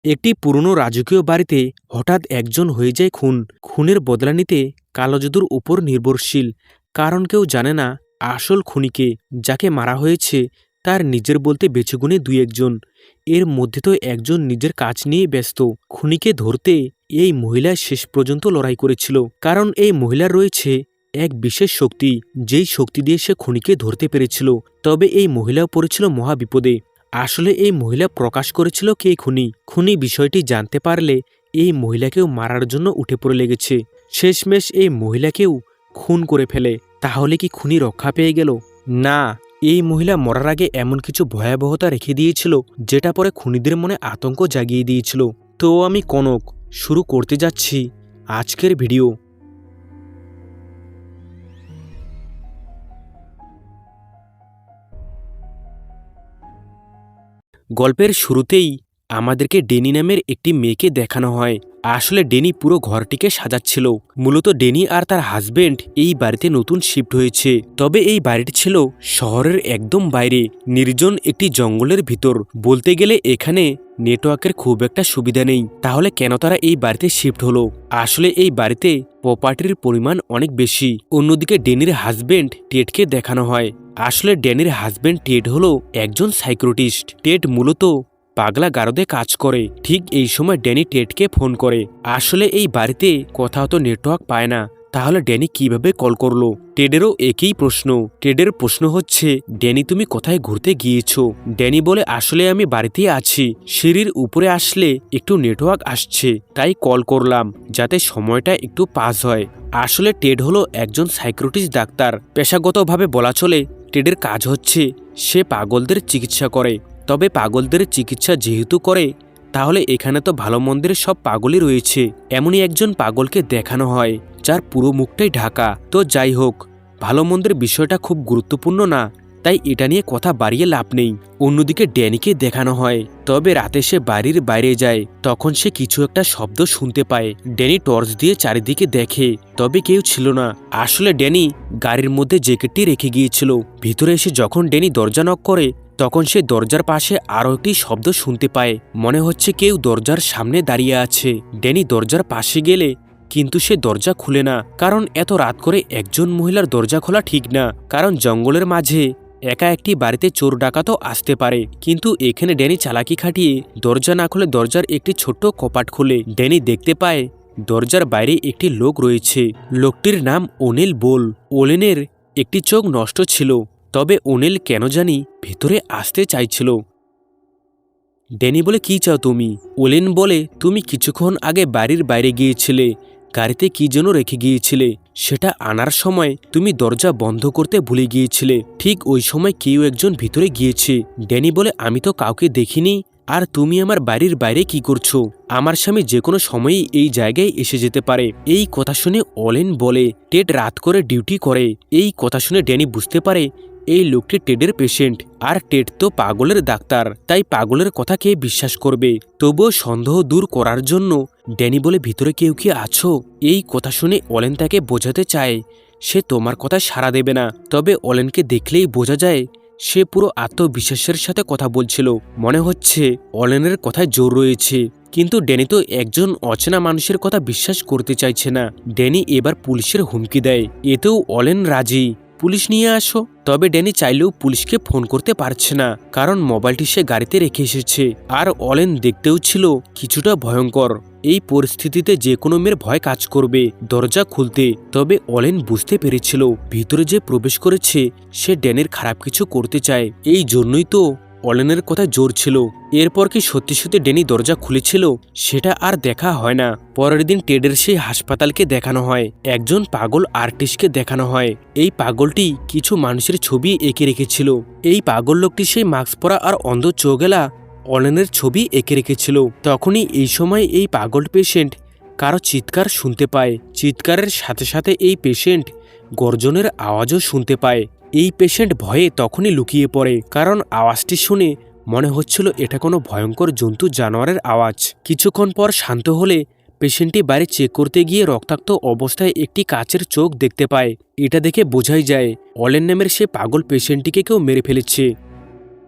একটি পুরনো রাজকীয় বাড়িতে হঠাৎ একজন হয়ে যায় খুন। খুনের বদলা নিতে কালো জাদুর উপর নির্ভরশীল, কারণ কেউ জানে না আসল খুনিকে। যাকে মারা হয়েছে তার নিজের বলতে বেঁচেগুনে দুই একজন। এর মধ্যে তো একজন নিজের কাজ নিয়ে ব্যস্ত। খুনিকে ধরতে এই মহিলা শেষ পর্যন্ত লড়াই করেছিল, কারণ এই মহিলার রয়েছে এক বিশেষ শক্তি, যেই শক্তি দিয়ে সে খুনিকে ধরতে পেরেছিল। তবে এই মহিলাও পড়েছিল মহাবিপদে। আসলে এই মহিলা প্রকাশ করেছিল কে খুনি। খুনি বিষয়টি জানতে পারলে এই মহিলাকেও মারার জন্য উঠে পড়ে লেগেছে। শেষমেশ এই মহিলাকেও খুন করে ফেলে। তাহলে কি খুনি রক্ষা পেয়ে গেল? না, এই মহিলা মরার আগে এমন কিছু ভয়াবহতা রেখে দিয়েছিল যেটা পরে খুনিদের মনে আতঙ্ক জাগিয়ে দিয়েছিল। তো আমি কনক শুরু করতে যাচ্ছি আজকের ভিডিও। গল্পের শুরুতেই আমাদেরকে ডেনি নামের একটি মেয়েকে দেখানো হয়। আসলে ডেনি পুরো ঘরটিকে সাজাচ্ছিল। মূলত ডেনি আর তার হাজবেন্ড এই বাড়িতে নতুন শিফট হয়েছে। তবে এই বাড়িটি ছিল শহরের একদম বাইরে, নির্জন একটি জঙ্গলের ভিতর। বলতে গেলে এখানে নেটওয়ার্কের খুব একটা সুবিধা নেই। তাহলে কেন তারা এই বাড়িতে শিফট হলো? আসলে এই বাড়িতে প্রপার্টির পরিমাণ অনেক বেশি। অন্যদিকে ডেনির হাজবেন্ড টেডকে দেখানো হয়। আসলে ড্যানির হাজবেন্ড টেড হলো একজন সাইকোলজিস্ট। টেড মূলত পাগলা গারদে কাজ করে। ঠিক এই সময় ড্যানি টেডকে ফোন করে। আসলে এই বাড়িতে কোথাও তো নেটওয়ার্ক পায় না, তাহলে ড্যানি কিভাবে কল করলো? টেডেরও একই প্রশ্ন। টেডের প্রশ্ন হচ্ছে, ড্যানি তুমি কোথায় ঘুরতে গিয়েছো? ড্যানি বলে, আসলে আমি বাড়িতেই আছি, সিঁড়ির উপরে আসলে একটু নেটওয়ার্ক আসছে, তাই কল করলাম যাতে সময়টা একটু পাস হয়। আসলে টেড হলো একজন সাইকোলজিস্ট ডাক্তার। পেশাগতভাবে বলা চলে টেডের কাজ হচ্ছে সে পাগলদের চিকিৎসা করে। তবে পাগলদের চিকিৎসা যেহেতু করে, তাহলে এখানে তো ভালো মন্দের সব পাগলই রয়েছে। এমনই একজন পাগলকে দেখানো হয় যার পুরো মুখটাই ঢাকা। তো যাই হোক, ভালো মন্দের বিষয়টা খুব গুরুত্বপূর্ণ না, তাই এটা নিয়ে কথা বাড়িয়ে লাভ নেই। অন্যদিকে ড্যানিকে দেখানো হয়। তবে রাতে সে বাড়ির বাইরে যায়, তখন সে কিছু একটা শব্দ শুনতে পায়। ড্যানি টর্চ দিয়ে চারিদিকে দেখে, তবে কেউ ছিল না। আসলে ড্যানি গাড়ির মধ্যে জ্যাকেটটি রেখে গিয়েছিল। ভিতরে এসে যখন ড্যানি দরজা নক করে, তখন সে দরজার পাশে আরও একটি শব্দ শুনতে পায়। মনে হচ্ছে কেউ দরজার সামনে দাঁড়িয়ে আছে। ড্যানি দরজার পাশে গেলে কিন্তু সে দরজা খুলে না, কারণ এত রাত করে একজন মহিলার দরজা খোলা ঠিক না। কারণ জঙ্গলের মাঝে একা একটি বাড়িতে চোর ডাকাতও আসতে পারে। কিন্তু এখানে ড্যানি চালাকি খাটিয়ে দরজা না খুলে দরজার একটি ছোট্ট কপাট খুলে ড্যানি দেখতে পায় দরজার বাইরে একটি লোক রয়েছে। লোকটির নাম ওনেল বোল। ওলেনের একটি চোখ নষ্ট ছিল, তবে ওনেল কেন জানি ভেতরে আসতে চাইছিল। ড্যানি বলে, কি চাও তুমি? ওলেন বলে, তুমি কিছুক্ষণ আগে বাড়ির বাইরে গিয়েছিলে, গাড়িতে কি যেন রেখে গিয়েছিলে, সেটা আনার সময় তুমি দরজা বন্ধ করতে ভুলে গিয়েছিলে। ঠিক ওই সময় কেউ একজন ভিতরে গিয়েছে। ড্যানি বলে, আমি তো কাউকে দেখিনি, আর তুমি আমার বাড়ির বাইরে কি করছো? আমার স্বামী যে কোনো সময়ই এই জায়গায় এসে যেতে পারে। এই কথা শুনে ওলেন বলে, টেড রাত করে ডিউটি করে। এই কথা শুনে ড্যানি বুঝতে পারে এই লোকটি টেডের পেশেন্ট, আর টেড তো পাগলের ডাক্তার, তাই পাগলের কথা কে বিশ্বাস করবে? তবুও সন্দেহ দূর করার জন্য ড্যানি বলে, ভিতরে কেউ কি আছো? এই কথা শুনে ওলেন তাকে বোঝাতে চায় সে তোমার কথা সাড়া দেবে না। তবে ওলেনকে দেখলেই বোঝা যায় সে পুরো আত্মবিশ্বাসের সাথে কথা বলছিল। মনে হচ্ছে ওলেনের কথায় জোর রয়েছে। কিন্তু ড্যানি তো একজন অচেনা মানুষের কথা বিশ্বাস করতে চাইছে না। ড্যানি এবার পুলিশের হুমকি দেয়। এতেও ওলেন রাজি, পুলিশ নিয়ে আসো। তবে ড্যানি চাইলেও পুলিশকে ফোন করতে পারছে না, কারণ মোবাইলটি সে গাড়িতে রেখে এসেছে। আর ওলেন দেখতেও ছিল কিছুটা ভয়ঙ্কর। এই পরিস্থিতিতে যে কোনো মেয়ের ভয় কাজ করবে দরজা খুলতে। তবে ওলেন বুঝতে পেরেছিল ভিতরে যে প্রবেশ করেছে সে ড্যানির খারাপ কিছু করতে চায়। এই জন্যই তো ওলেনের কথা জোর ছিল। এরপর কি সত্যি সত্যি ড্যানি দরজা খুলেছিল সেটা আর দেখা হয় না। পরের দিন টেডের সেই হাসপাতালকে দেখানো হয়। একজন পাগল আর্টিস্টকে দেখানো হয়। এই পাগলটি কিছু মানুষের ছবি এঁকে রেখেছিল। এই পাগল লোকটি সেই মাস্ক পরা আর অন্ধ চোখেলা ওলেনের ছবি এঁকে রেখেছিল। তখনই এই সময় এই পাগল পেশেন্ট কারো চিৎকার শুনতে পায়। চিৎকারের সাথে সাথে এই পেশেন্ট গর্জনের আওয়াজও শুনতে পায়। এই পেশেন্ট ভয়ে তখনই লুকিয়ে পড়ে, কারণ আওয়াজটি শুনে মনে হচ্ছিল এটা কোনো ভয়ঙ্কর জন্তু জানোয়ারের আওয়াজ। কিছুক্ষণ পর শান্ত হলে পেশেন্টটি বাইরে চেক করতে গিয়ে রক্তাক্ত অবস্থায় একটি কাচের চোখ দেখতে পায়। এটা দেখে বোঝাই যায় ওলেন নামের সে পাগল পেশেন্টটিকে কেউ মেরে ফেলেছে।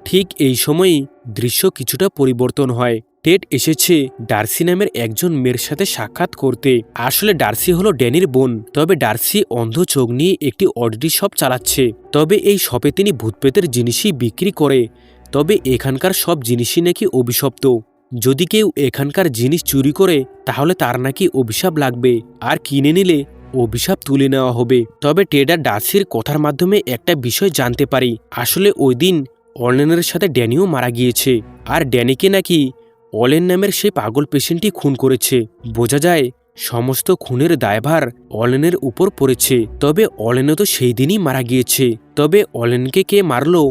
ঠিক এই সময়ই দৃশ্য কিছুটা পরিবর্তন হয়। টেড এসেছে ডার্সি নামের একজন মেয়ের সাথে সাক্ষাৎ করতে। আসলে ডার্সি হলো ড্যানির বোন। তবে ডার্সি অন্ধ চোখ নিয়ে একটি অডিটি শপ চালাচ্ছে। তবে এই শপে তিনি ভূতপ্রেতের জিনিসই বিক্রি করে। তবে এখানকার সব জিনিসই নাকি অভিশপ্ত। যদি কেউ এখানকার জিনিস চুরি করে তাহলে তার নাকি অভিশাপ লাগবে, আর কিনে নিলে অভিশাপ তুলে নেওয়া হবে। তবে টেড আর ডার্সির কথার মাধ্যমে একটা বিষয় জানতে পারি, আসলে ওই দিন অলেনের সাথে ড্যানিও মারা গিয়েছে, আর ড্যানিকে নাকি অলেন নামের সেই পাগল পেশেন্টই খুন করেছে। বোঝা যায় সমস্ত খুনের দায়ভার অলেনের উপর পড়েছে। তবে অলেনও তো সেই দিনই মারা গিয়েছে। তবে অলেনকে কে মারলো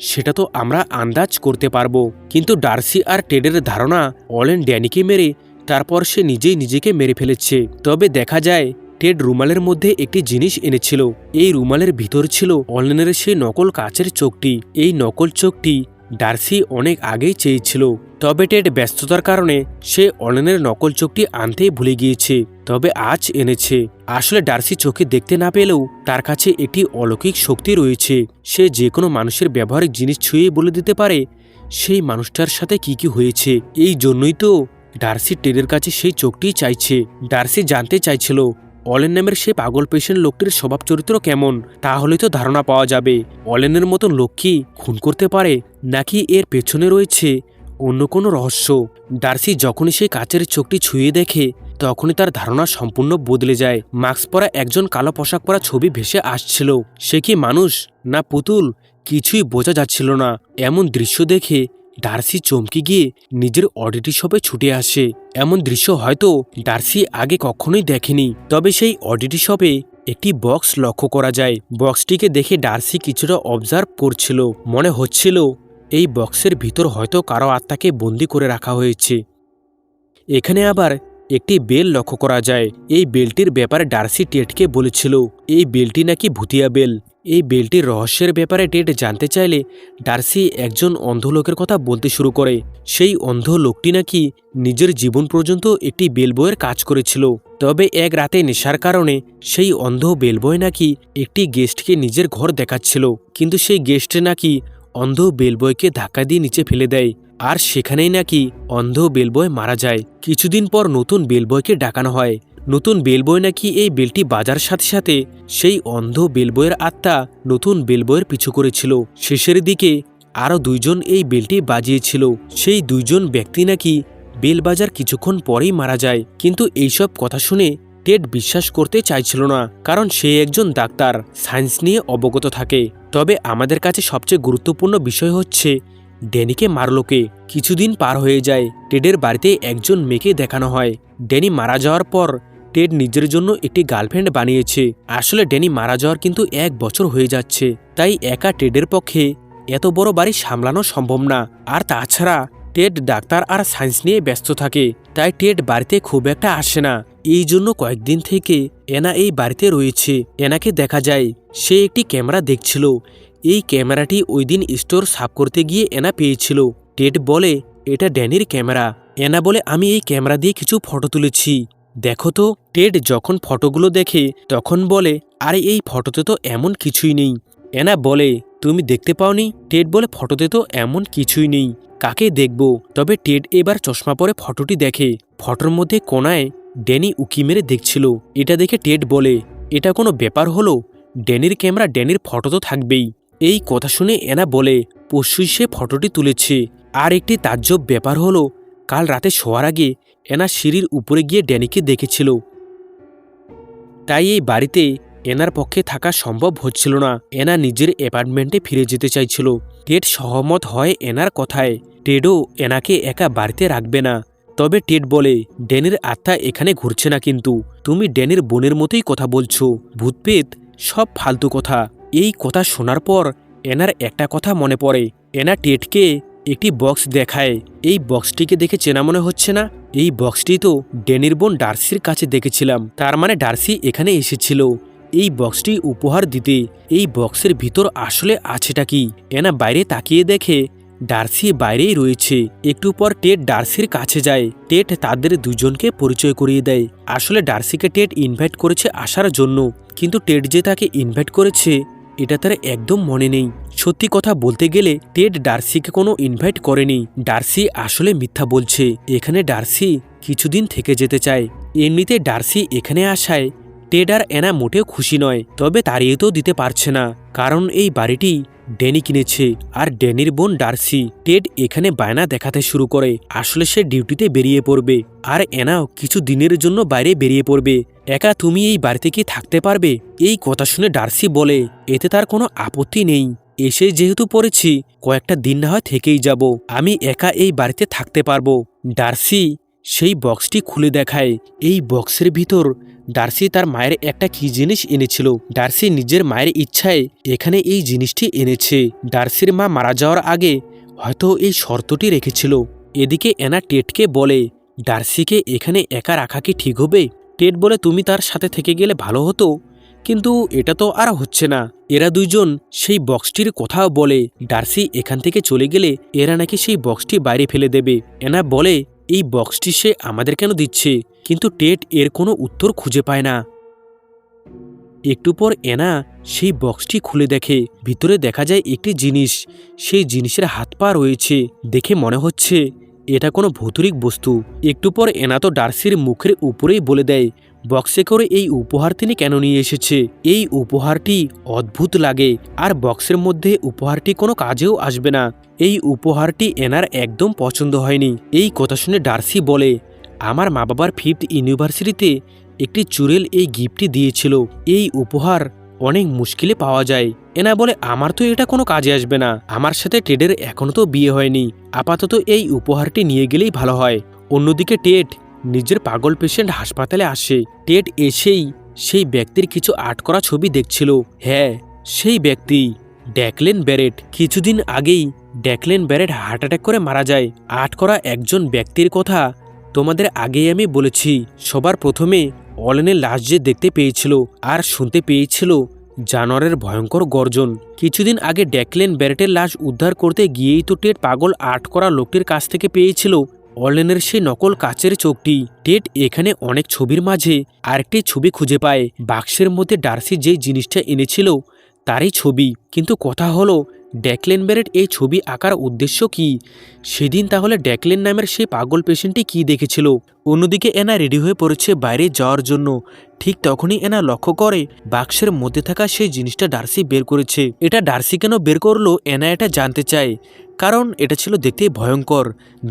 সেটা তো আমরা আন্দাজ করতে পারবো, কিন্তু ডার্সি আর টেডের ধারণা অলেন ড্যানিকে মেরে তারপর সে নিজেই নিজেকে মেরে ফেলেছে। তবে দেখা যায় টেড রুমালের মধ্যে একটি জিনিস এনেছিল। এই রুমালের ভিতর ছিল অলেনের সেই নকল কাচের চোখটি। এই নকল চোখটি ডার্সি অনেক আগেই চেয়েছিল। তবে টেড ব্যস্ততার কারণে সে অলেনের নকল চোখটি আনতেই ভুলে গিয়েছে। তবে আজ এনেছে। আসলে ডার্সি চোখে দেখতে না পেলেও তার কাছে একটি অলৌকিক শক্তি রয়েছে। সে যে কোনো মানুষের ব্যবহারিক জিনিস ছুঁয়ে বলে দিতে পারে সেই মানুষটার সাথে কি কি হয়েছে। এই জন্যই তো ডার্সি টেডের কাছে সেই চোখটি চাইছে। ডার্সি জানতে চাইছিল অলেন নামের সে পাগল পেশেন্ট লোকটির স্বভাব চরিত্র কেমন, তাহলে তো ধারণা পাওয়া যাবে অলেনের মতন লোক কি খুন করতে পারে, নাকি এর পেছনে রয়েছে অন্য কোনো রহস্য। ডার্সি যখনই সেই কাচের চোখটি ছুঁয়ে দেখে তখনই তার ধারণা সম্পূর্ণ বদলে যায়। মাস্ক পরা একজন কালো পোশাক পরা ছবি ভেসে আসছিল। সে কি মানুষ না পুতুল কিছুই বোঝা যাচ্ছিল না। এমন দৃশ্য দেখে ডার্সি চমকে গিয়ে নিজের অডিটি শপে ছুটে আসে। এমন দৃশ্য হয়তো ডার্সি আগে কখনোই দেখেনি। তবে সেই অডিটি শপে একটি বক্স লক্ষ্য করা যায়। বক্সটিকে দেখে ডার্সি কিছুটা অবজার্ভ করছিল। মনে হচ্ছিল এই বক্সের ভিতর হয়তো কারো আত্মাকে বন্দি করে রাখা হয়েছে। এখানে আবার একটি বেল লক্ষ্য করা যায়। এই বেলটির ব্যাপারে ডার্সি টেডকে বলেছিল এই বেলটি নাকি ভুতিয়া বেল। এই বেলটির রহস্যের ব্যাপারে টেড জানতে চাইলে ডার্সি একজন অন্ধ লোকের কথা বলতে শুরু করে। সেই অন্ধ লোকটি নাকি নিজের জীবন পর্যন্ত একটি বেলবয়ের কাজ করেছিল। তবে এক রাতে নেশার কারণে সেই অন্ধ বেলবয় নাকি একটি গেস্টকে নিজের ঘর দেখাচ্ছিল, কিন্তু সেই গেস্ট নাকি অন্ধ বেলবয়কে ধাক্কা দিয়ে নিচে ফেলে দেয়, আর সেখানেই নাকি অন্ধ বেলবয় মারা যায়। কিছুদিন পর নতুন বেলবয়কে ডাকানো হয়। নতুন বেলবয় নাকি এই বেলটি বাজার সাথে সাথে সেই অন্ধ বেলবয়ের আত্মা নতুন বেলবয়ের পিছু করেছিল। শেষের দিকে আরও দুইজন এই বেলটি বাজিয়েছিল। সেই দুইজন ব্যক্তি নাকি বেল বাজার কিছুক্ষণ পরেই মারা যায়। কিন্তু এইসব কথা শুনে টেড বিশ্বাস করতে চাইছিল না, কারণ সে একজন ডাক্তার, সায়েন্স নিয়ে অবগত থাকে। তবে আমাদের কাছে সবচেয়ে গুরুত্বপূর্ণ বিষয় হচ্ছে ড্যানিকে মারল কে। কিছুদিন পার হয়ে যায়। টেডের বাড়িতে একজন মেয়েকে দেখানো হয়। ড্যানি মারা যাওয়ার পর টেড নিজের জন্য একটি গার্লফ্রেন্ড বানিয়েছে। আসলে ড্যানি মারা যাওয়ার কিন্তু 1 বছর হয়ে যাচ্ছে, তাই একা টেডের পক্ষে এত বড় বাড়ি সামলানো সম্ভব না। আর তাছাড়া টেড ডাক্তার আর সায়েন্স নিয়ে ব্যস্ত থাকে, তাই টেড বাড়িতে খুব একটা আসে না। এই জন্য কয়েকদিন থেকে এনা এই বাড়িতে রয়েছে। এনাকে দেখা যায় সে একটি ক্যামেরা দেখছিল। এই ক্যামেরাটি ওই দিন স্টোর সাফ করতে গিয়ে এনা পেয়েছিল। টেড বলে এটা ড্যানির ক্যামেরা। এনা বলে আমি এই ক্যামেরা দিয়ে কিছু ফটো তুলেছি, দেখো তো। টেড যখন ফটোগুলো দেখে তখন বলে আরে এই ফটোতে তো এমন কিছুই নেই। এনা বলে তুমি দেখতে পাওনি? টেড বলে ফটোতে তো এমন কিছুই নেই, কাকে দেখব। তবে টেড এবার চশমা পরে ফটোটি দেখে। ফটোর মধ্যে কোনায় ড্যানি উকি মেরে দেখছিল। এটা দেখে টেড বলে এটা কোনো ব্যাপার হলো? ড্যানির ক্যামেরা, ড্যানির ফটো তো থাকবেই। এই কথা শুনে এনা বলে পরশুই সে ফটোটি তুলেছে। আর একটি তাজ্জব ব্যাপার হলো কাল রাতে শোয়ার আগে এনা সিঁড়ির উপরে গিয়ে ড্যানিকে দেখেছিল। তাই এই বাড়িতে এনার পক্ষে থাকা সম্ভব হচ্ছিল না। এনা নিজের অ্যাপার্টমেন্টে ফিরে যেতে চাইছিল। টেড সহমত হয় এনার কথায়। টেডও এনাকে একা বাড়িতে রাখবে না। তবে টেড বলে ড্যানির আত্মা এখানে ঘুরছে না, কিন্তু তুমি ড্যানির বোনের মতোই কথা বলছো। ভূতপেত সব ফালতু কথা। এই কথা শোনার পর এনার একটা কথা মনে পড়ে। এনা টেডকে একটি বক্স দেখায়। এই বক্সটিকে দেখে চেনা মনে হচ্ছে না? এই বক্সটি তো ড্যানির বোন ডার্সির কাছে দেখেছিলাম। তার মানে ডার্সি এখানে এসেছিল এই বক্সটি উপহার দিতে। এই বক্সের ভিতর আসলে আছেটা কি? এনা বাইরে তাকিয়ে দেখে ডার্সি বাইরেই রয়েছে। একটু পর টেড ডার্সির কাছে যায়। টেড তাদের দুজনকে পরিচয় করিয়ে দেয়। আসলে ডার্সিকে টেড ইনভাইট করেছে আসার জন্য, কিন্তু টেড যে তাকে ইনভাইট করেছে এটা তার একদম মনে নেই। সত্যি কথা বলতে গেলে টেড ডার্সিকে কোনো ইনভাইট করেনি। ডার্সি আসলে মিথ্যা বলছে। এখানে ডার্সি কিছুদিন থেকে যেতে চায়। এমনিতে ডার্সি এখানে আসায় টেড আর অ্যানা মোটেও খুশি নয়, তবে তাড়িয়ে তো দিতে পারছে না, কারণ এই বাড়িটি ড্যানি কিনেছে আর ড্যানির বোন ডার্সি। টেড এখানে বায়না দেখাতে শুরু করে আসলে সে ডিউটিতে বেরিয়ে পড়বে আর অ্যানাও কিছু দিনের জন্য বাইরে বেরিয়ে পড়বে। একা তুমি এই বাড়িতে কি থাকতে পারবে? এই কথা শুনে ডার্সি বলে এতে তার কোনো আপত্তি নেই। এসে যেহেতু পড়েছি কয়েকটা দিন না হয় থেকেই যাব, আমি একা এই বাড়িতে থাকতে পারবো। ডার্সি সেই বক্সটি খুলে দেখায়। এই বক্সের ভিতর ডার্সি তার মায়ের একটা কি জিনিস এনেছিল। ডার্সি নিজের মায়ের ইচ্ছায় এখানে এই জিনিসটি এনেছে। ডার্সির মা মারা যাওয়ার আগে হয়তো এই শর্তটি রেখেছিল। এদিকে অ্যানা টেডকে বলে ডার্সিকে এখানে একা রাখা কি ঠিক হবে? টেড বলে তুমি তার সাথে থেকে গেলে ভালো হতো, কিন্তু এটা তো আর হচ্ছে না। এরা দুইজন সেই বক্সটির কথাও বলে। ডার্সি এখান থেকে চলে গেলে এরা নাকি সেই বক্সটি বাইরে ফেলে দেবে। অ্যানা বলে এই বক্সটি সে আমাদের কেন দিচ্ছে, কিন্তু টেড এর কোনো উত্তর খুঁজে পায় না। একটু পর অ্যানা সেই বক্সটি খুলে দেখে। ভিতরে দেখা যায় একটি জিনিস। সেই জিনিসের হাত পা রয়েছে। দেখে মনে হচ্ছে এটা কোনো ভৌতিক বস্তু। একটু পর অ্যানা তো ডার্সির মুখের উপরেই বলে দেয় বক্সে করে এই উপহার তিনি কেন নিয়ে এসেছে। এই উপহারটি অদ্ভুত লাগে আর বক্সের মধ্যে উপহারটি কোনো কাজেও আসবে না। এই উপহারটি অ্যানার একদম পছন্দ হয়নি। এই কথা শুনে ডার্সি বলে আমার মা বাবার 5th ইউনিভার্সিটিতে একটি চুড়েল এই গিফটটি দিয়েছিল। এই উপহার অনেক মুশকিলে পাওয়া যায়। এনা বলে আমার তো এটা কোনো কাজে আসবে না। আমার সাথে টেডের এখনো তো বিয়ে হয়নি। আপাতত এই উপহারটি নিয়ে গেলেই ভালো হয়। অন্যদিকে টেড নিজের পাগল পেশেন্ট হাসপাতালে আসে। টেড এসেই সেই ব্যক্তির কিছু আর্ট করা ছবি দেখছিল। হ্যাঁ, সেই ব্যক্তি ড্যাকলেন ব্যারেট। কিছুদিন আগেই ড্যাকলেন ব্যারেট হার্ট অ্যাটাক করে মারা যায়। আর্ট করা একজন ব্যক্তির কথা তোমাদের আগেই আমি বলেছি। সবার প্রথমে অলেনের লাশ যে দেখতে পেয়েছিল আর শুনতে পেয়েছিল জানোয়ারের ভয়ঙ্কর গর্জন। কিছুদিন আগে ড্যাকলেন ব্যারেটের লাশ উদ্ধার করতে গিয়েই তো টেড পাগল আর্ট করা লোকটির কাছ থেকে পেয়েছিল অলেনের সেই নকল কাচের চোখটি। টেড এখানে অনেক ছবির মাঝে আরেকটি ছবি খুঁজে পায়। বাক্সের মধ্যে ডার্সি যে জিনিসটা এনেছিল তারই ছবি। কিন্তু কথা হলো ড্যাকলেন ব্যারেট এই ছবি আঁকার উদ্দেশ্য কি? সেদিন তাহলে ড্যাকলেন নামের সেই পাগল পেশেন্টটি কি দেখেছিল? অন্যদিকে এনা রেডি হয়ে পড়েছে বাইরে যাওয়ার জন্য। ঠিক তখনই এনা লক্ষ্য করে বাক্সের মধ্যে থাকা সেই জিনিসটা ডার্সি বের করেছে। এটা ডার্সি কেন বের করলো এনা এটা জানতে চায়, কারণ এটা ছিল দেখতে ভয়ঙ্কর।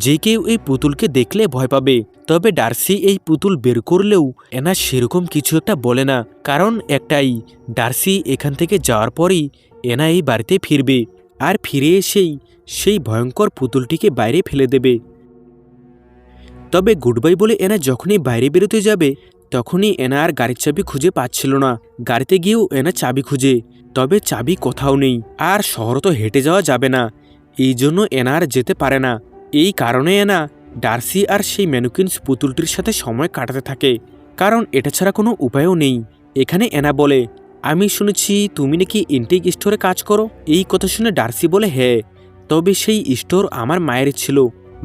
যে কেউ এই পুতুলকে দেখলে ভয় পাবে। তবে ডার্সি এই পুতুল বের করলেও এনা সেরকম কিছু একটা বলে না, কারণ একটাই, ডার্সি এখান থেকে যাওয়ার পরই এনা এই বাড়িতে ফিরবে আর ফিরে এসেই সেই ভয়ঙ্কর পুতুলটিকে বাইরে ফেলে দেবে। তবে গুড বাই বলে এনা যখনই বাইরে বেরোতে যাবে তখনই এনা আর গাড়ির চাবি খুঁজে পাচ্ছিল না। গাড়িতে গিয়েও এনা চাবি খুঁজে, তবে চাবি কোথাও নেই। আর শহর তো হেঁটে যাওয়া যাবে না, এই জন্য এনা আর যেতে পারে না। এই কারণে এনা ডার্সি আর সেই ম্যানুকিন্স পুতুলটির সাথে সময় কাটাতে থাকে, কারণ এটা ছাড়া কোনো উপায়ও নেই। এখানে এনা বলে আমি শুনেছি তুমি নাকি এন্টিক স্টোরে কাজ করো। এই কথা শুনে ডার্সি বলে হ্যাঁ, তবে সেই স্টোর আমার মায়ের ছিল।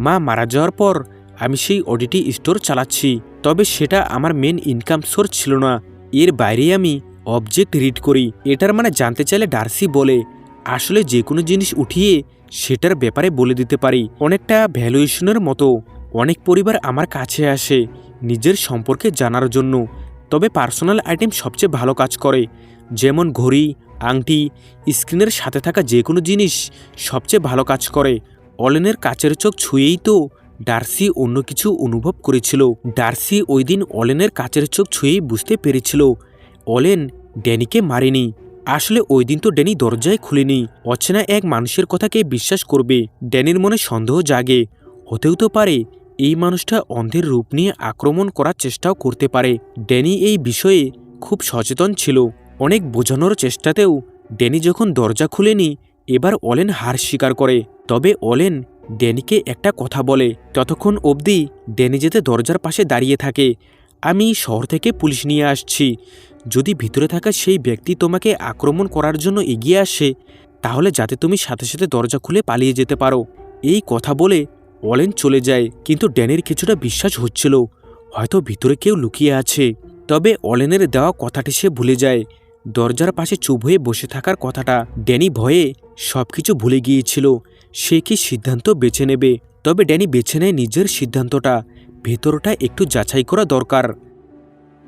মা মারা যাওয়ার পর আমি সেই অডিটি স্টোর চালাচ্ছি, তবে সেটা আমার মেন ইনকাম সোর্স ছিল না। এর বাইরে আমি অবজেক্ট রিড করি। এটার মানে জানতে চাইলে ডার্সি বলে আসলে যে কোনো জিনিস উঠিয়ে সেটার ব্যাপারে বলে দিতে পারি, অনেকটা ভ্যালুয়েশনের মতো। অনেক পরিবার আমার কাছে আসে নিজের সম্পর্কে জানার জন্য, তবে পার্সোনাল আইটেম সবচেয়ে ভালো কাজ করে। যেমন ঘড়ি, আংটি, স্ক্রিনের সাথে থাকা যে কোনো জিনিস সবচেয়ে ভালো কাজ করে। অলেনের কাচের চোখ ছুঁয়েই তো ডার্সি অন্য কিছু অনুভব করেছিল। ডার্সি ওই দিন অলেনের কাচের চোখ ছুঁয়েই বুঝতে পেরেছিল অলেন ড্যানিকে মারেনি। আসলে ওই দিন তো ড্যানি দরজায় খুলেনি। অচেনা এক মানুষের কথা কে বিশ্বাস করবে? ড্যানির মনে সন্দেহ জাগে, হতেও তো পারে এই মানুষটা অন্ধের রূপ নিয়ে আক্রমণ করার চেষ্টাও করতে পারে। ড্যানি এই বিষয়ে খুব সচেতন ছিল। অনেক বোঝানোর চেষ্টাতেও ড্যানি যখন দরজা খুলেনি, এবার অলেন হার স্বীকার করে। তবে অলেন ড্যানিকে একটা কথা বলে, ততক্ষণ অবধি ড্যানি যেতে দরজার পাশে দাঁড়িয়ে থাকে। আমি শহর থেকে পুলিশ নিয়ে আসছি, যদি ভিতরে থাকা সেই ব্যক্তি তোমাকে আক্রমণ করার জন্য এগিয়ে আসে তাহলে যাতে তুমি সাথে সাথে দরজা খুলে পালিয়ে যেতে পারো। এই কথা বলে অলেন চলে যায়, কিন্তু ড্যানির কিছুটা বিশ্বাস হচ্ছিল হয়তো ভিতরে কেউ লুকিয়ে আছে। তবে অলেনের দেওয়া কথাটি সে ভুলে যায়। দরজার পাশে চুপ হয়ে বসে থাকার কথাটা। ড্যানি ভয়ে সবকিছু ভুলে গিয়েছিল। সে কি সিদ্ধান্ত বেছে নেবে? তবে ড্যানি বেছে নেয় নিজের সিদ্ধান্তটা। ভেতরটা একটু যাচাই করা দরকার।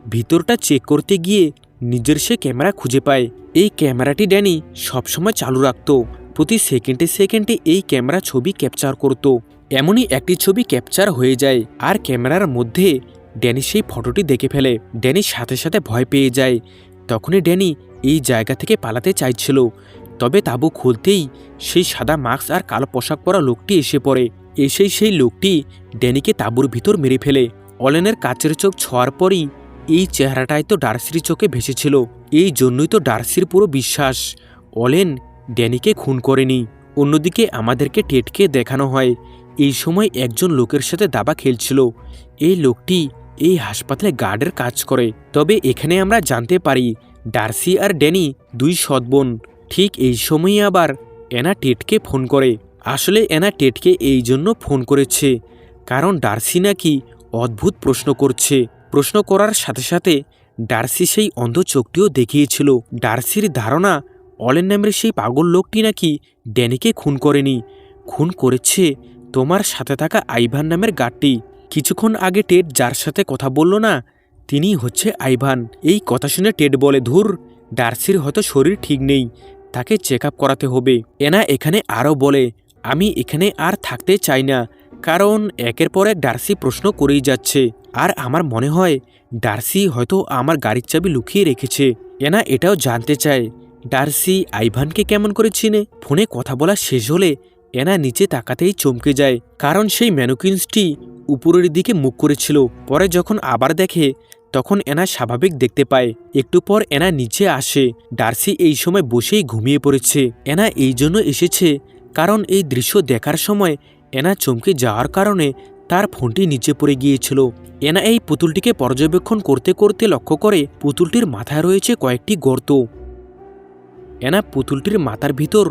ভিতরটা চেক করতে গিয়ে নিজের সে ক্যামেরা খুঁজে পায়। এই ক্যামেরাটি ড্যানি সবসময় চালু রাখত। প্রতি সেকেন্ডে সেকেন্ডে এই ক্যামেরা ছবি ক্যাপচার করত। এমনই একটি ছবি ক্যাপচার হয়ে যায় আর ক্যামেরার মধ্যে ড্যানি সেই ফটোটি দেখে ফেলে। ড্যানি সাথে সাথে ভয় পেয়ে যায়। তখনই ড্যানি এই জায়গা থেকে পালাতে চাইছিল। তবে তাঁবু খুলতেই সেই সাদা মাস্ক আর কালো পোশাক পরা লোকটি এসে পড়ে। এসেই সেই লোকটি ড্যানিকে তাঁবুর ভিতর মেরে ফেলে। অলেনের কাচের চোখ ছোঁয়ার পরই এই চেহারাটাই তো ডার্সির চোখে ভেসেছিল। এই জন্যই তো ডার্সির পুরো বিশ্বাস অলেন ড্যানিকে খুন করেনি। অন্যদিকে আমাদেরকে টেডকে দেখানো হয় এই সময় একজন লোকের সাথে দাবা খেলছিল। এই লোকটি এই হাসপাতালে গার্ডের কাজ করে। তবে এখানে আমরা জানতে পারি ডার্সি আর ড্যানি দুই সৎবোন। ঠিক এই সময়ই আবার অ্যানা টেডকে ফোন করে। আসলে অ্যানা টেডকে এই জন্য ফোন করেছে কারণ ডার্সি নাকি অদ্ভুত প্রশ্ন করছে। প্রশ্ন করার সাথে সাথে ডার্সি সেই অন্ধ চোখটিও দেখিয়েছিল। ডার্সির ধারণা অলেন নামের সেই পাগল লোকটি নাকি ড্যানিকে খুন করেনি, খুন করেছে তোমার সাথে থাকা আইভান নামের গার্ডটি। কিছুক্ষণ আগে টেড যার সাথে কথা বলল না, তিনি হচ্ছে আইভান। এই কথা শুনে টেড বলে, ধুর, ডার্সির হয়তো শরীর ঠিক নেই, তাকে চেক আপ করাতে হবে। এনা এখানে আরও বলে, আমি এখানে আর থাকতে চাই না কারণ একের পর এক ডার্সি প্রশ্ন করেই যাচ্ছে। আর আমার মনে হয় ডার্সি হয়তো আমার গাড়ির চাবি লুকিয়ে রেখেছে। এনা এটাও জানতে চায় ডার্সি আইভানকে কেমন করে চিনে। ফোনে কথা বলা শেষ হলে এনা নিচে তাকাতেই চমকে যায় কারণ সেই ম্যানুকিন্সটি উপরের দিকে মুখ করেছিল। পরে যখন আবার দেখে তখন এনা স্বাভাবিক দেখতে পায়। একটু পর এনা নিচে আসে। ডার্সি এই সময় বসেই ঘুমিয়ে পড়েছে। এনা এই জন্য এসেছে কারণ এই দৃশ্য দেখার সময় এনা চমকে যাওয়ার কারণে তার ফোনটি নিচে পড়ে গিয়েছিল। এনা এই পুতুলটিকে পর্যবেক্ষণ করতে করতে লক্ষ্য করে পুতুলটির মাথায় রয়েছে কয়েকটি গর্ত। এনা পুতুলটির মাথার ভিতর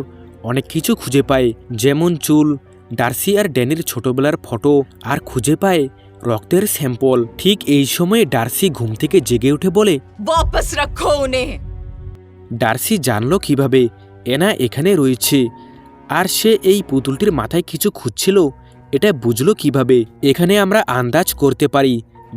অনেক কিছু খুঁজে পায়, যেমন চুল, ডার্সি আর ড্যানির ছোটবেলার ফটো, আর খুঁজে পায় রক্তের স্যাম্পল। ঠিক এই সময়ে ডার্সি ঘুম থেকে জেগে উঠে বলে, वापस रखो उन्हें। ডার্সি জানলো কিভাবে এনা এখানে রয়েছে আর সে এই পুতুলটির মাথায় কিছু খুঁজছিল, এটা বুঝলো কিভাবে? এখানে আমরা আন্দাজ করতে পারি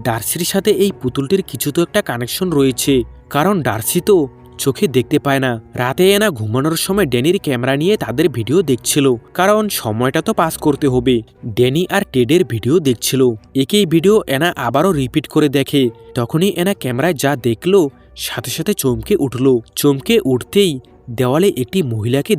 ডার্সির সাথে এই পুতুলটির কিছু তো একটা কানেকশন রয়েছে কারণ ডার্সি তো চোখে দেখতে পায় না। রাতে এনা ঘুমানোর সময় ড্যানির ক্যামেরা নিয়ে তাদের ভিডিও দেখছিল কারণ সময়টা তো পাস করতে হবে। ড্যানি আর টেডের ভিডিও দেখছিল। একই ভিডিও এনা আবারও রিপিট করে দেখে। তখনই এনা ক্যামেরায় যা দেখলো সাথে সাথে চমকে উঠল। চমকে উঠতেই দেওয়ালে একটি মহিলাকে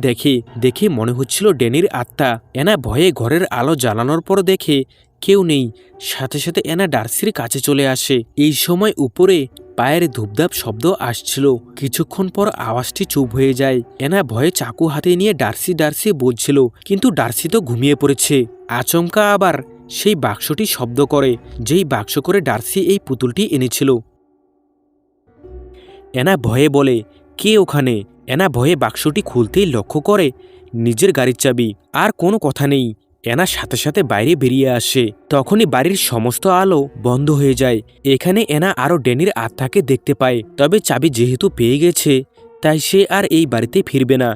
দেখে মনে হচ্ছিল ড্যানির আত্মা। এনা ভয়ে ঘরের আলো জ্বালানোর পর দেখে কেউ নেই। সাথে সাথে এনা ডার্সির কাছে চলে আসে। এই সময় উপরে পায়ের ধূপধাপ শব্দ আসছিল। কিছুক্ষণ পর আওয়াজটি চুপ হয়ে যায়। এনা ভয়ে চাকু হাতে নিয়ে ডার্সি ডার্সি বলছিল, কিন্তু ডার্সি তো ঘুমিয়ে পড়েছে। আচমকা আবার সেই বাক্সটি শব্দ করে, যেই বাক্স করে ডার্সি এই পুতুলটি এনেছিল। এনা ভয়ে বলে, কে ওখানে? এনা ভয়ে বাক্সটি খুলতেই লক্ষ্য করে নিজের গাড়ির চাবি। আর কোনো কথা নেই, এনা সাথে সাথে বাইরে বেরিয়ে আসে। তখনই বাড়ির সমস্ত আলো বন্ধ হয়ে যায়। এখানে এনা আরও ড্যানির আত্মাকে দেখতে পায়। তবে চাবি যেহেতু পেয়ে গেছে তাই সে আর এই বাড়িতে ফিরবে না।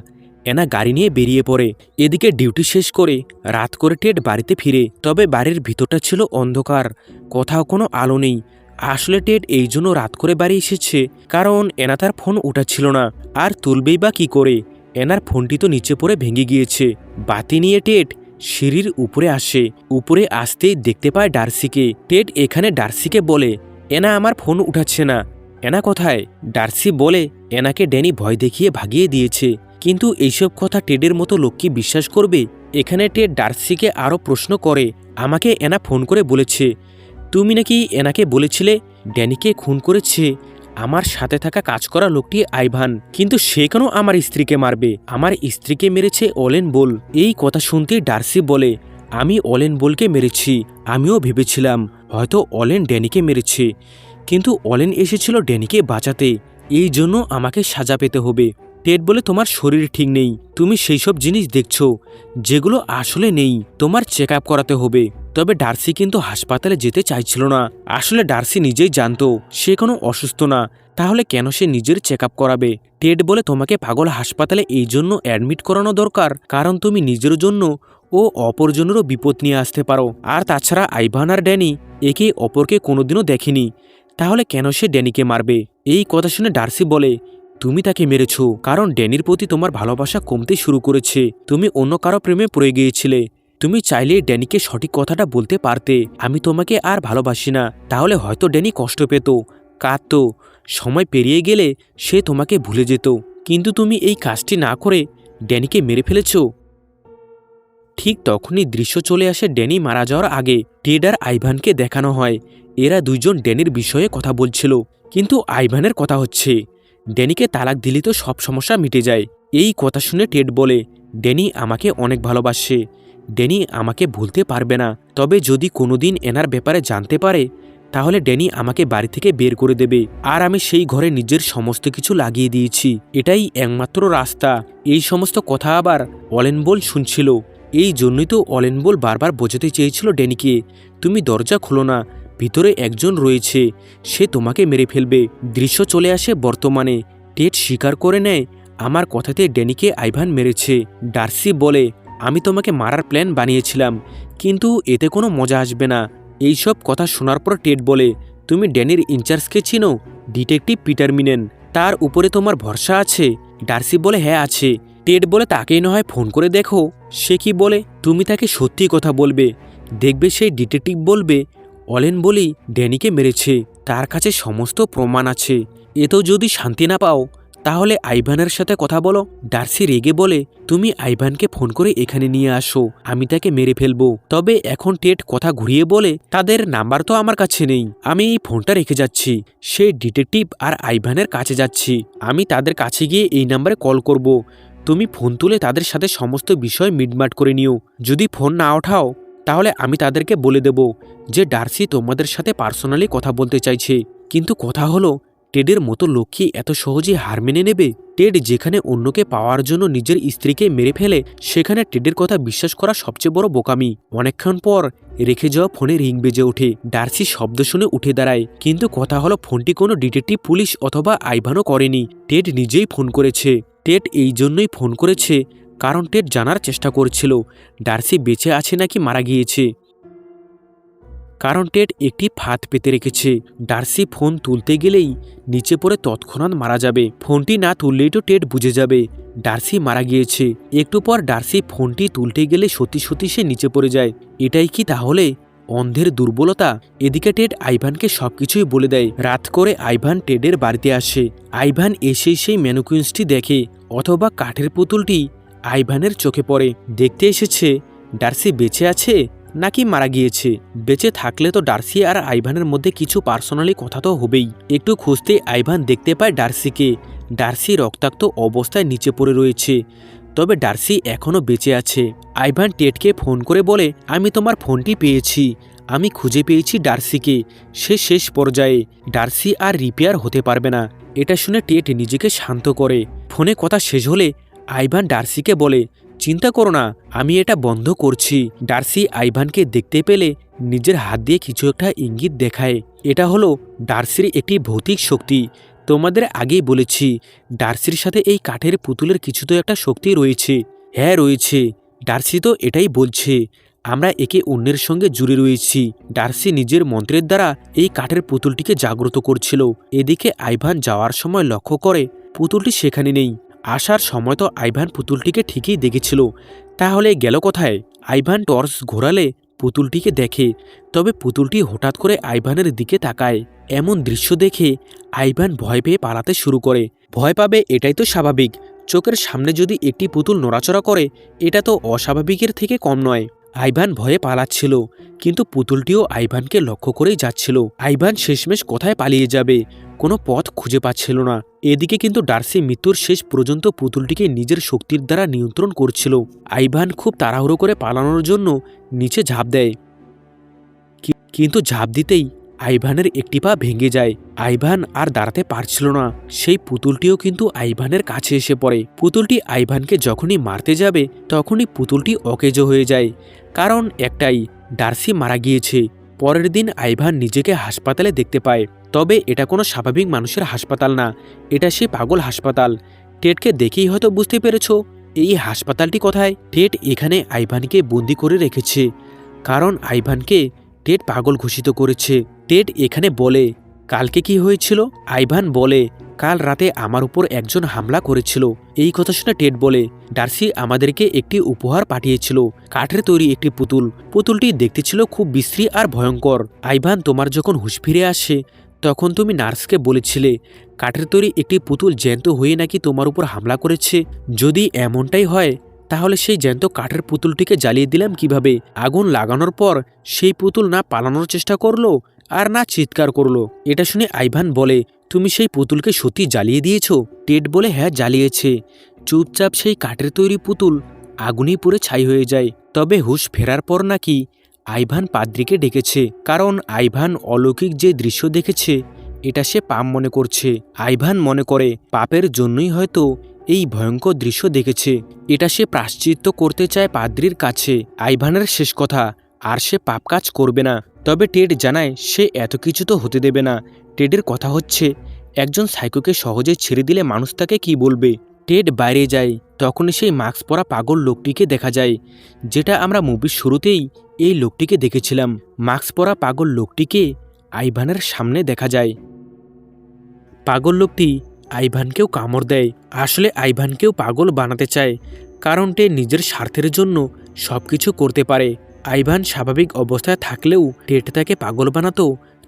এনা গাড়ি নিয়ে বেরিয়ে পড়ে। এদিকে ডিউটি শেষ করে রাত করে টেড বাড়িতে ফিরে। তবে বাড়ির ভিতরটা ছিল অন্ধকার, কোথাও কোনো আলো নেই। আসলে টেড এই জন্য রাত করে বাড়ি এসেছে কারণ এনা তার ফোন উঠাচ্ছিল না, আর তুলবেই বা কী করে? এনার ফোনটি তো নিচে পড়ে ভেঙে গিয়েছে। বাতি নিয়ে টেড সিঁড়ির উপরে আসে। উপরে আসতেই দেখতে পায় ডার্সিকে। টেড এখানে ডার্সিকে বলে, এনা আমার ফোন উঠাচ্ছে না। এনা কোথায়? ডার্সি বলে এনাকে ড্যানি ভয় দেখিয়ে ভাগিয়ে দিয়েছে। কিন্তু এইসব কথা টেডের মতো লোক কি বিশ্বাস করবে? এখানে টেড ডার্সিকে আরও প্রশ্ন করে, আমাকে এনা ফোন করে বলেছে তুমি নাকি এনাকে বলেছিলে ড্যানিকে খুন করেছে আমার সাথে থাকা কাজ করা লোকটি আইভান, কিন্তু সে কেন আমার স্ত্রীকে মারবে? আমার স্ত্রীকে মেরেছে অলেন বোল। এই কথা শুনতেই ডার্সি বলে, আমি অলেন বোলকে মেরেছি। আমিও ভেবেছিলাম হয়তো অলেন ড্যানিকে মেরেছে, কিন্তু অলেন এসেছিল ড্যানিকে বাঁচাতে, এই জন্য আমাকে সাজা পেতে হবে। টেড বলে, তোমার শরীর ঠিক নেই, তুমি সেই সব জিনিস দেখছো যেগুলো আসলে নেই, তোমার চেক আপ করাতে হবে। তবে ডার্সি কিন্তু হাসপাতালে যেতে চাইছিল না। আসলে ডার্সি নিজেই জানতো সে কোনো অসুস্থ না, তাহলে কেন সে নিজের চেক আপ করাবে। টেড বলে তোমাকে পাগল হাসপাতালে এই জন্য অ্যাডমিট করানো দরকার কারণ তুমি নিজের জন্য ও অপরজনেরও বিপদ নিয়ে আসতে পারো। আর তাছাড়া আইভান আর ড্যানি একে অপরকে কোনোদিনও দেখেনি, তাহলে কেন সে ড্যানিকে মারবে। এই কথা শুনে ডার্সি বলে তুমি তাকে মেরেছ কারণ ড্যানির প্রতি তোমার ভালোবাসা কমতে শুরু করেছে, তুমি অন্য কারো প্রেমে পড়ে গিয়েছিলে। তুমি চাইলে ড্যানিকে সঠিক কথাটা বলতে পারতে, আমি তোমাকে আর ভালোবাসি না, তাহলে হয়তো ড্যানি কষ্ট পেত, কাঁদত, সময় পেরিয়ে গেলে সে তোমাকে ভুলে যেত। কিন্তু তুমি এই কাজটি না করে ড্যানিকে মেরে ফেলেছ। ঠিক তখনই দৃশ্য চলে আসে ড্যানি মারা যাওয়ার আগে। টেড আর আইভানকে দেখানো হয় এরা দুইজন ড্যানির বিষয়ে কথা বলছিল, কিন্তু আইভানের কথা হচ্ছে ড্যানিকে তালাক দিলে তো সব সমস্যা মিটে যায়। এই কথা শুনে টেড বলে ড্যানি আমাকে অনেক ভালোবাসে, ড্যানি আমাকে ভুলতে পারবে না, তবে যদি কোনোদিন এনার ব্যাপারে জানতে পারে তাহলে ড্যানি আমাকে বাড়ি থেকে বের করে দেবে। আর আমি সেই ঘরে নিজের সমস্ত কিছু লাগিয়ে দিয়েছি, এটাই একমাত্র রাস্তা। এই সমস্ত কথা আবার অলেনবোল শুনছিল, এই জন্যই তো অলেনবোল বারবার বোঝাতে চেয়েছিল ড্যানিকে তুমি দরজা খোলো না, ভিতরে একজন রয়েছে, সে তোমাকে মেরে ফেলবে। দৃশ্য চলে আসে বর্তমানে। টেড স্বীকার করে নেয় আমার কথাতে ড্যানিকে আইভান মেরেছে। ডার্সি বলে আমি তোমাকে মারার প্ল্যান বানিয়েছিলাম, কিন্তু এতে কোনো মজা আসবে না। এইসব কথা শোনার পর টেড বলে তুমি ড্যানির ইনচার্জকে চিনো, ডিটেকটিভ পিটার মিনেন, তার উপরে তোমার ভরসা আছে? ডার্সি বলে হ্যাঁ আছে। টেড বলে তাকেই না হয় ফোন করে দেখো। সে কি বলে তুমি তাকে সত্যি কথা বলবে, দেখবে সেই ডিটেকটিভ বলবে অলেন বলেই ড্যানিকে মেরেছে, তার কাছে সমস্ত প্রমাণ আছে। এতেও যদি শান্তি না পাও তাহলে আইভানের সাথে কথা বলো। ডার্সি রেগে বলে তুমি আইভানকে ফোন করে এখানে নিয়ে আসো, আমি তাকে মেরে ফেলবো। তবে এখন টেড কথা ঘুরিয়ে বলে তাদের নাম্বার তো আমার কাছে নেই, আমি এই ফোনটা রেখে যাচ্ছি, সে ডিটেকটিভ আর আইভানের কাছে যাচ্ছি, আমি তাদের কাছে গিয়ে এই নাম্বারে কল করব, তুমি ফোন তুলে তাদের সাথে সমস্ত বিষয় মিটমাট করে নিও। যদি ফোন না ওঠাও তাহলে আমি তাদেরকে বলে দেব যে ডার্সি তোমাদের সাথে পার্সোনালি কথা বলতে চাইছে। কিন্তু কথা হলো টেডের মতো লোক কি এত সহজে হার মেনে নেবে? টেড যেখানে অন্যকে পাওয়ার জন্য নিজের স্ত্রীকে মেরে ফেলে সেখানে টেডের কথা বিশ্বাস করা সবচেয়ে বড় বোকামি। অনেকক্ষণ পর রেখে যাওয়া ফোনে রিং বেজে ওঠে। ডার্সি শব্দ শুনে উঠে দাঁড়ায়, কিন্তু কথা হলো ফোনটি কোনো ডিটেকটিভ, পুলিশ অথবা আইভানও করেনি, টেড নিজেই ফোন করেছে। টেড এই জন্যই ফোন করেছে কারণ টেড জানার চেষ্টা করছিল ডার্সি বেঁচে আছে নাকি মারা গিয়েছে। কারণ টেড একটি ফাঁদ পেতে রেখেছে, ডার্সি ফোন তুলতে গেলেই নিচে পড়ে তৎক্ষণাৎ মারা যাবে। ফোনটি না তুললেই তো টেড বুঝে যাবে ডার্সি মারা গিয়েছে। একটু পর ডার্সি ফোনটি তুলতে গেলে সত্যি সত্যি সে নিচে পড়ে যায়। এটাই কি তাহলে অন্ধের দুর্বলতা? এদিকে টেড আইভানকে সবকিছুই বলে দেয়। রাত করে আইভান টেডের বাড়িতে আসে। আইভান এসেই সেই ম্যানুকুইন্সটি দেখে, অথবা কাঠের পুতুলটি আইভানের চোখে পড়ে। দেখতে এসেছে ডার্সি বেঁচে আছে নাকি মারা গিয়েছে। বেঁচে থাকলে তো ডার্সি আর আইভানের মধ্যে কিছু পার্সোনালি কথা তো হবেই। একটু খুঁজতে আইভান দেখতে পায় ডার্সিকে। ডার্সি রক্তাক্ত অবস্থায় নিচে পড়ে রয়েছে, তবে ডার্সি এখনও বেঁচে আছে। আইভান টেডকে ফোন করে বলে আমি তোমার ফোনটি পেয়েছি, আমি খুঁজে পেয়েছি ডার্সিকে, সে শেষ পর্যায়ে, ডার্সি আর রিপেয়ার হতে পারবে না। এটা শুনে টেড নিজেকে শান্ত করে। ফোনে কথা শেষ হলে আইভান ডার্সিকে বলে চিন্তা করো না, আমি এটা বন্ধ করছি। ডার্সি আইভানকে দেখতে পেলে নিজের হাত দিয়ে কিছু একটা ইঙ্গিত দেখায়। এটা হলো ডার্সির একটি ভৌতিক শক্তি। তোমাদের আগেই বলেছি ডার্সির সাথে এই কাঠের পুতুলের কিছু তো একটা শক্তি রয়েছে। হ্যাঁ রয়েছে, ডার্সি তো এটাই বলছে, আমরা একে অন্যের সঙ্গে জুড়ে রয়েছি। ডার্সি নিজের মন্ত্রের দ্বারা এই কাঠের পুতুলটিকে জাগ্রত করছিল। এদিকে আইভান যাওয়ার সময় লক্ষ্য করে পুতুলটি সেখানে নেই। আসার সময় তো আইভান পুতুলটিকে ঠিকই দেখেছিল, তাহলে গেল কোথায়? আইভান টর্চ ঘোরালে পুতুলটিকে দেখে, তবে পুতুলটি হঠাৎ করে আইভানের দিকে তাকায়। এমন দৃশ্য দেখে আইভান ভয় পেয়ে পালাতে শুরু করে। ভয় পাবে এটাই তো স্বাভাবিক, চোখের সামনে যদি একটি পুতুল নড়াচড়া করে এটা তো অস্বাভাবিকের থেকে কম নয়। আইভান ভয়ে পালাচ্ছিল, কিন্তু পুতুলটিও আইভানকে লক্ষ্য করেই যাচ্ছিল। আইভান শেষমেশ কোথায় পালিয়ে যাবে, কোনো পথ খুঁজে পাচ্ছিল না। এদিকে কিন্তু ডার্সি মৃত্যুর শেষ পর্যন্ত পুতুলটিকে নিজের শক্তির দ্বারা নিয়ন্ত্রণ করছিল। আইভান খুব তাড়াহুড়ো করে পালানোর জন্য নিচে ঝাঁপ দেয়, কিন্তু ঝাঁপ দিতেই আইভানের একটি পা ভেঙে যায়। আইভান আর দাঁড়াতে পারছিল না। সেই পুতুলটিও কিন্তু আইভানের কাছে এসে পড়ে। পুতুলটি আইভানকে যখনই মারতে যাবে তখনই পুতুলটি অকেজো হয়ে যায়। কারণ একটাই, ডার্সি মারা গিয়েছে। পরের দিন আইভান নিজেকে হাসপাতালে দেখতে পায়, তবে এটা কোনো স্বাভাবিক মানুষের হাসপাতাল না, এটা সে পাগল হাসপাতাল। টেডকে দেখেই হয়তো বুঝতে পেরেছ এই হাসপাতালটি কোথায়। টেড এখানে আইভানকে বন্দি করে রেখেছে, কারণ আইভানকে টেড পাগল ঘোষিত করেছে। টেড এখানে বলে কালকে কি হয়েছিল। আইভান বলে কাল রাতে আমার উপর একজন হামলা করেছিল। এই কথা শুনে টেড বলে ডার্সি আমাদেরকে একটি উপহার পাঠিয়েছিল, কাঠের তৈরি একটি পুতুল। পুতুলটি দেখতে ছিল খুব বিশ্রী আর ভয়ঙ্কর। আইভান, তোমার যখন হুঁশ ফিরে আসে তখন তুমি নার্সকে বলেছিলে কাঠের তৈরি একটি পুতুল জ্যান্ত হয়ে নাকি তোমার উপর হামলা করেছে। যদি এমনটাই হয় তাহলে সেই জ্যান্ত কাঠের পুতুলটিকে জ্বালিয়ে দিলাম কিভাবে? আগুন লাগানোর পর সেই পুতুল না পালানোর চেষ্টা করলো আর না চিৎকার করলো। এটা শুনে আইভান বলে তুমি সেই পুতুলকে সত্যি জ্বালিয়ে দিয়েছ? টেড বলে হ্যাঁ, জ্বালিয়েছে। চুপচাপ সেই কাঠের তৈরি পুতুল আগুনেই পুড়ে ছাই হয়ে যায়। তবে হুঁশ ফেরার পর নাকি আইভান পাদ্রিকে ডেকেছে, কারণ আইভান অলৌকিক যে দৃশ্য দেখেছে এটা সে পাপ মনে করছে। আইভান মনে করে পাপের জন্যই হয়তো এই ভয়ঙ্কর দৃশ্য দেখেছে। এটা সে প্রায়শ্চিত্ত করতে চায় পাদ্রির কাছে। আইভানের শেষ কথা, আর সে পাপ কাজ করবে না। তবে টেড জানায় সে এত কিছু তো হতে দেবে না। টেডের কথা হচ্ছে একজন সাইকোকে সহজে ছেড়ে দিলে মানুষ তাকে কি বলবে। টেড বাইরে যায়, তখনই সেই মাস্ক পরা পাগল লোকটিকে দেখা যায়, যেটা আমরা মুভির শুরুতেই এই লোকটিকে দেখেছিলাম। মাস্ক পরা পাগল লোকটিকে আইভানের সামনে দেখা যায়। পাগল লোকটি আইভানকেও কামড় দেয়। আসলে আইভানকেও পাগল বানাতে চায়, কারণ টেড নিজের স্বার্থের জন্য সব কিছু করতে পারে। আইভান স্বাভাবিক অবস্থায় থাকলেও টেড তাকে পাগল বানাতো,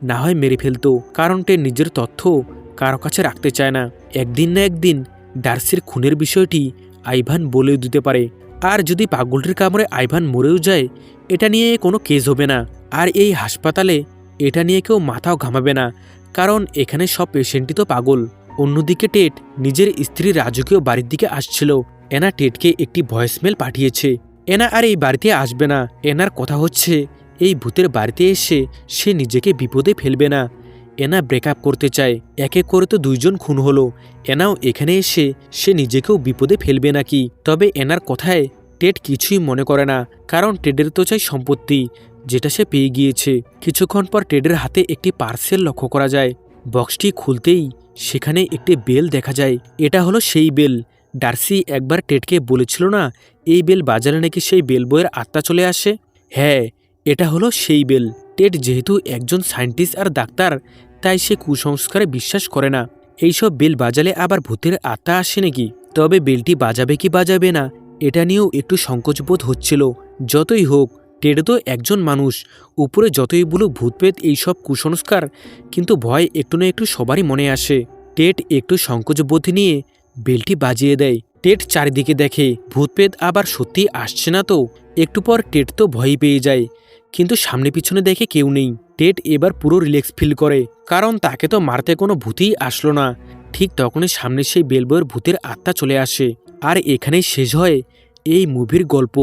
না হয় মেরে ফেলতো, কারণ টেড নিজের তথ্য কারো কাছে রাখতে চায় না। একদিন না একদিন ডার্সির খুনের বিষয়টি আইভান বলেও দিতে পারে। আর যদি পাগলটির কামড়ে আইভান মরেও যায়, এটা নিয়ে কোনো কেস হবে না। আর এই হাসপাতালে এটা নিয়ে কেউ মাথাও ঘামাবে না, কারণ এখানে সব পেশেন্টই তো পাগল। অন্যদিকে টেড নিজের স্ত্রীর রাজকীয় বাড়ির দিকে আসছিল। এনা টেডকে একটি ভয়েসমেল পাঠিয়েছে। এনা আর এই বাড়িতে আসবে না। এনার কথা হচ্ছে এই ভূতের বাড়িতে এসে সে নিজেকে বিপদে ফেলবে না। এনা ব্রেকআপ করতে চায়। একে করে তো দুইজন খুন হলো, এনাও এখানে এসে সে নিজেকেও বিপদে ফেলবে নাকি? তবে এনার কথায় টেড কিছুই মনে করে না, কারণ টেডের তো চাই সম্পত্তি, যেটা সে পেয়ে গিয়েছে। কিছুক্ষণ পর টেডের হাতে একটি পার্সেল লক্ষ্য করা যায়। বক্সটি খুলতেই সেখানে একটি বেল দেখা যায়। এটা হলো সেই বেল। ডার্সি একবার টেডকে বলেছিল না এই বেল বাজালে নাকি সেই বেল বয়ের আত্মা চলে আসে? হ্যাঁ, এটা হলো সেই বেল। টেড যেহেতু একজন সায়েন্টিস্ট আর ডাক্তার, তাই সে কুসংস্কারে বিশ্বাস করে না। এইসব বেল বাজালে আবার ভূতের আত্মা আসে নাকি? তবে বেলটি বাজাবে কি বাজাবে না এটা নিয়েও একটু সংকোচবোধ হচ্ছিল। যতই হোক, টেড তো একজন মানুষ, উপরে যতই বলুক ভূতপ্রেত এইসব কুসংস্কার, কিন্তু ভয় একটু না একটু সবারই মনে আসে। টেড একটু সংকোচবোধ নিয়ে বেলটি বাজিয়ে দেয়। টেড চারিদিকে দেখে ভূতপ্রেত আবার সত্যি আসছে না তো। একটু পর টেড তো ভয় পেয়ে যায়, কিন্তু সামনে পিছনে দেখে কেউ নেই। টেড এবার পুরো রিল্যাক্স ফিল করে, কারণ তাকে তো মারতে কোনো ভূতই আসলো না। ঠিক তখনই সামনে সেই বেলবয়ের ভূতের আত্মা চলে আসে। আর এখানেই শেষ হয় এই মুভির গল্প।